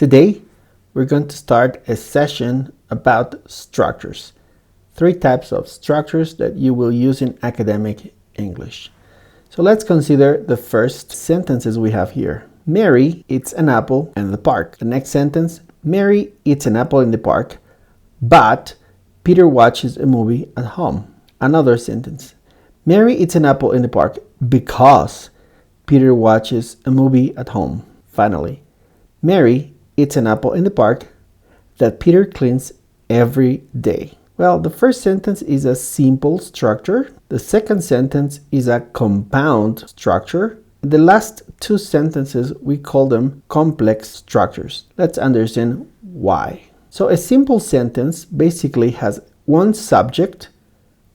Today, we're going to start a session about structures. 3 types of structures that you will use in academic English. So let's consider the first sentences we have here. Mary eats an apple in the park. The next sentence, Mary eats an apple in the park, but Peter watches a movie at home. Another sentence, Mary eats an apple in the park because Peter watches a movie at home. Finally, Mary eats an apple in the park that Peter cleans every day. Well, the first sentence is a simple structure. The second sentence is a compound structure. The last 2 sentences, we call them complex structures. Let's understand why. So a simple sentence basically has one subject,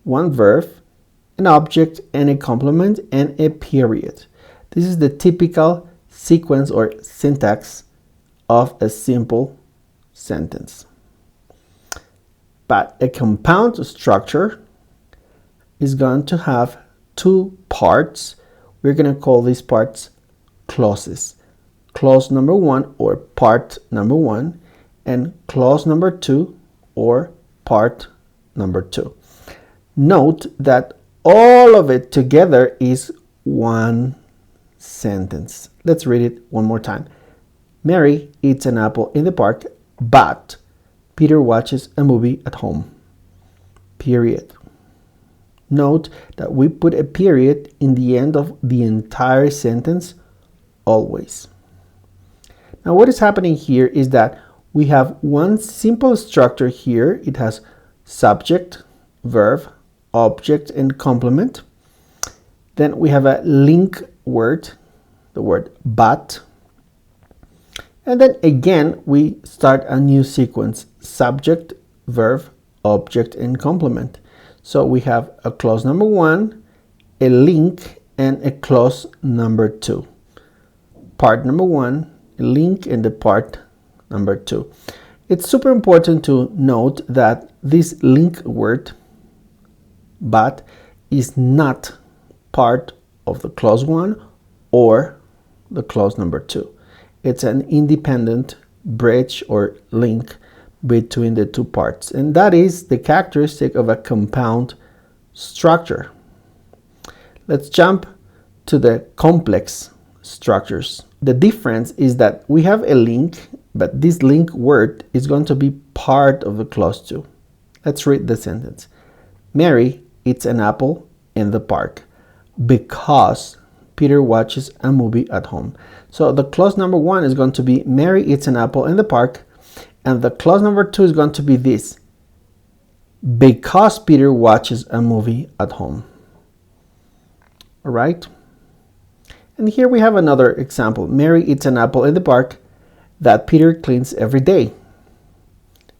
one verb, an object and a complement, and a period. This is the typical sequence or syntax of a simple sentence. But a compound structure is going to have 2 parts. We're going to call these parts clauses. Clause number 1 or part number 1 and clause number 2 or part number 2. Note that all of it together is one sentence. Let's read it one more time. Mary eats an apple in the park, but Peter watches a movie at home. Period. Note that we put a period in the end of the entire sentence always. Now what is happening here is that we have one simple structure here. It has subject, verb, object, and complement. Then we have a link word, the word but. And then again, we start a new sequence, subject, verb, object, and complement. So we have a clause number 1, a link, and a clause number 2. Part number 1, a link, and the part number 2. It's super important to note that this link word, but, is not part of the clause 1 or the clause number 2. It's an independent bridge or link between the 2 parts. And that is the characteristic of a compound structure. Let's jump to the complex structures. The difference is that we have a link, but this link word is going to be part of the clause 2. Let's read the sentence. Mary eats an apple in the park because Peter watches a movie at home. So the clause number 1 is going to be Mary eats an apple in the park, and the clause number 2 is going to be this, because Peter watches a movie at home. All right? And here we have another example. Mary eats an apple in the park that Peter cleans every day.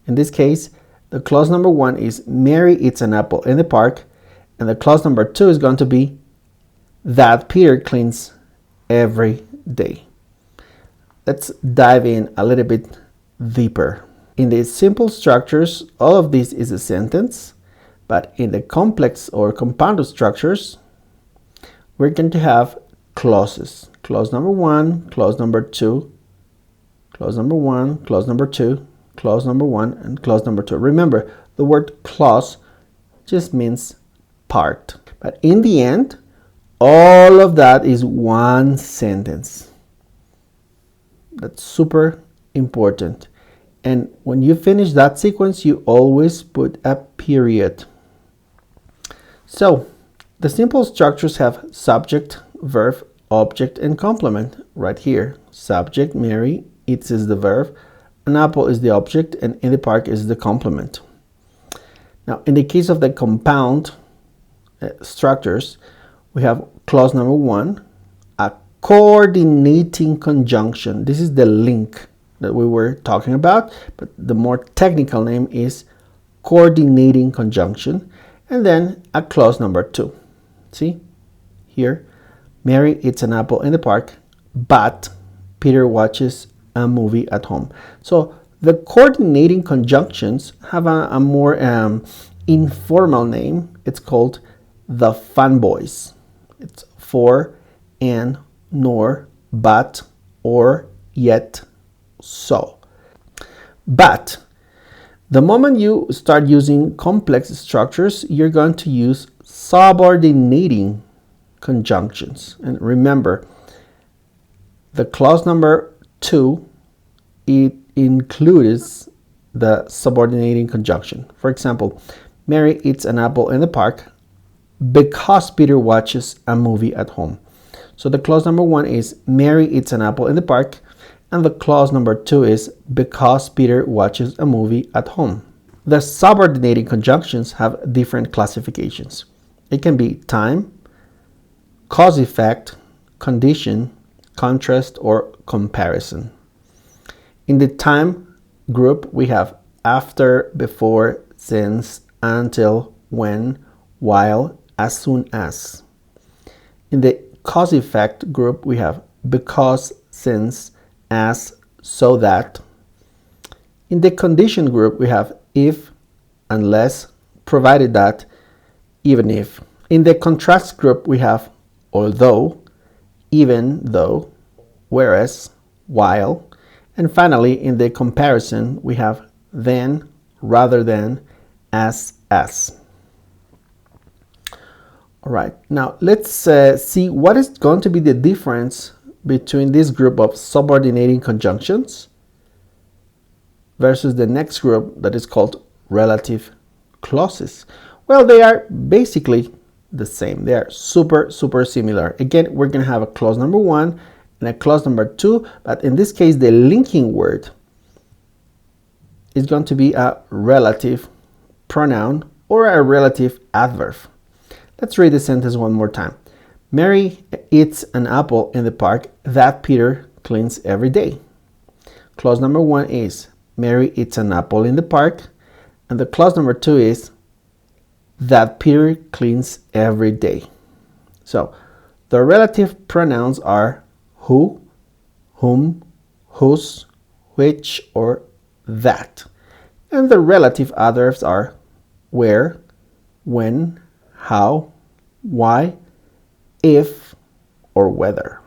In this case, the clause number 1 is Mary eats an apple in the park, and the clause number 2 is going to be that Peter cleans every day. Let's dive in a little bit deeper. In the simple structures, all of this is a sentence, but in the complex or compound structures, we're going to have clauses. Clause number 1, clause number 2, clause number 1, clause number 2, clause number 1, and clause number 2. Remember, the word clause just means part. But in the end, all of that is one sentence. That's super important. And when you finish that sequence, you always put a period. So the simple structures have subject, verb, object, and complement right here. Subject, Mary, eats is the verb, an apple is the object, and in the park is the complement. Now, in the case of the compound structures, we have clause number 1, a coordinating conjunction. This is the link that we were talking about, but the more technical name is coordinating conjunction. And then a clause number 2. See here, Mary eats an apple in the park, but Peter watches a movie at home. So the coordinating conjunctions have a more informal name. It's called the fanboys. It's for, and, nor, but, or, yet, so. But the moment you start using complex structures, you're going to use subordinating conjunctions. And remember, the clause number 2, it includes the subordinating conjunction. For example, Mary eats an apple in the park because Peter watches a movie at home. So the clause number 1 is Mary eats an apple in the park, and the clause number 2 is because Peter watches a movie at home. The subordinating conjunctions have different classifications. It can be time, cause effect, condition, contrast, or comparison. In the time group, we have after, before, since, until, when, while, as soon as. In the cause effect group, we have because, since, as, so that. In the condition group, we have if, unless, provided that, even if. In the contrast group, we have although, even though, whereas, while. And finally, in the comparison, we have then, rather than, as. All right, now let's see what is going to be the difference between this group of subordinating conjunctions versus the next group that is called relative clauses. Well, they are basically the same. They are super similar. Again, we're going to have a clause number 1 and a clause number 2, but in this case, the linking word is going to be a relative pronoun or a relative adverb. Let's read the sentence one more time. Mary eats an apple in the park that Peter cleans every day. Clause number 1 is Mary eats an apple in the park, and the clause number 2 is that Peter cleans every day. So the relative pronouns are who, whom, whose, which, or that. And the relative adverbs are where, when, how, why, if, or whether.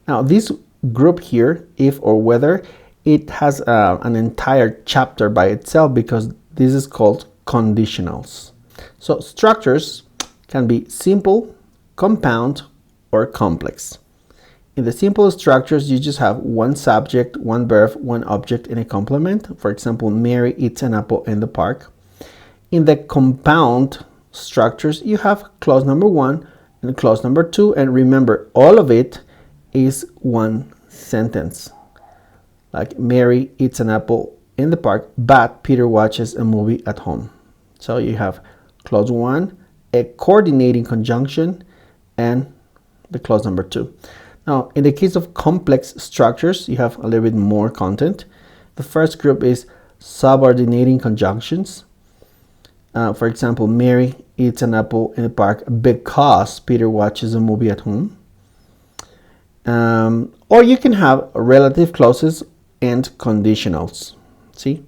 Now this group here, if or whether, it has an entire chapter by itself because this is called conditionals. So structures can be simple, compound, or complex. In the simple structures, you just have one subject, one verb, one object, and a complement. For example, Mary eats an apple in the park. In the compound structures, you have clause number 1 and clause number 2, and remember, all of it is one sentence. Like Mary eats an apple in the park, but Peter watches a movie at home. So you have clause 1, a coordinating conjunction, and the clause number 2. Now, in the case of complex structures, you have a little bit more content. The first group is subordinating conjunctions. For example, Mary eats an apple in the park because Peter watches a movie at home. Or you can have relative clauses and conditionals. See?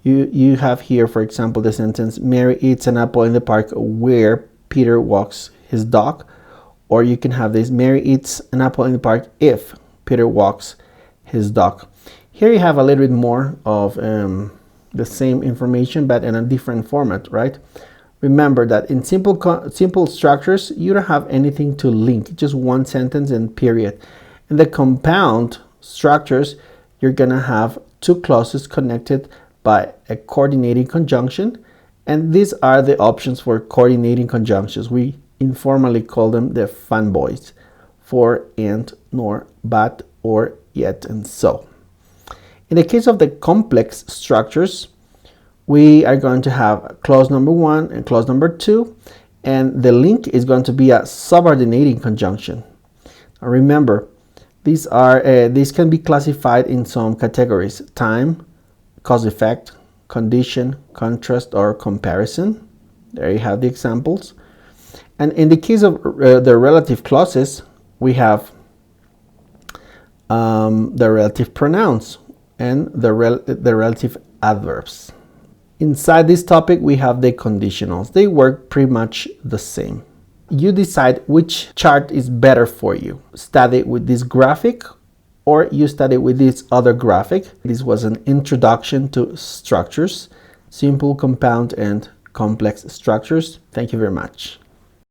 You have here, for example, the sentence, Mary eats an apple in the park where Peter walks his dog. Or you can have this, Mary eats an apple in the park if Peter walks his dog. Here you have a little bit more of the same information, but in a different format, right? Remember that in simple structures, you don't have anything to link, just one sentence and period. In the compound structures, you're gonna have two clauses connected by a coordinating conjunction, and these are the options for coordinating conjunctions. We informally call them the fanboys: for, and, nor, but, or, yet, and so. In the case of the complex structures, we are going to have clause number 1 and clause number 2, and the link is going to be a subordinating conjunction. Now remember, these can be classified in some categories: time, cause effect, condition, contrast, or comparison. There you have the examples. And in the case of the relative clauses, we have the relative pronouns and the relative adverbs. Inside this topic, we have the conditionals. They work pretty much the same. You decide which chart is better for you. Study with this graphic or you study with this other graphic. This was an introduction to structures, simple, compound, and complex structures. Thank you very much.